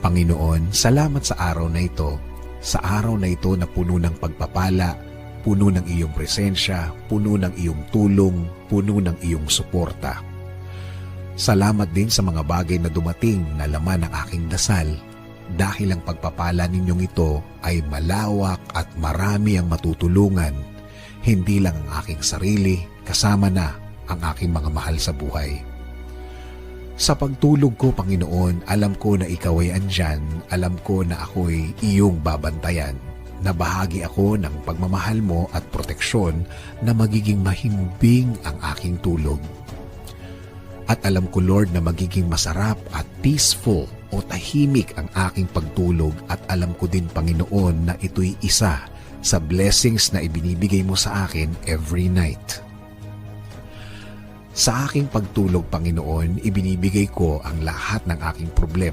Panginoon, salamat sa araw na ito. Sa araw na ito na puno ng pagpapala, puno ng iyong presensya, puno ng iyong tulong, puno ng iyong suporta. Salamat din sa mga bagay na dumating na laman ng aking dasal, dahil ang pagpapala ninyong ito ay malawak at marami ang matutulungan, hindi lang ang aking sarili, kasama na ang aking mga mahal sa buhay. Sa pagtulog ko, Panginoon, alam ko na ikaw ay andyan, alam ko na ako'y iyong babantayan, na bahagi ako ng pagmamahal mo at proteksyon na magiging mahimbing ang aking tulog. At alam ko, Lord, na magiging masarap at peaceful o tahimik ang aking pagtulog, at alam ko din, Panginoon, na ito'y isa sa blessings na ibinibigay mo sa akin every night. Sa aking pagtulog, Panginoon, ibinibigay ko ang lahat ng aking problema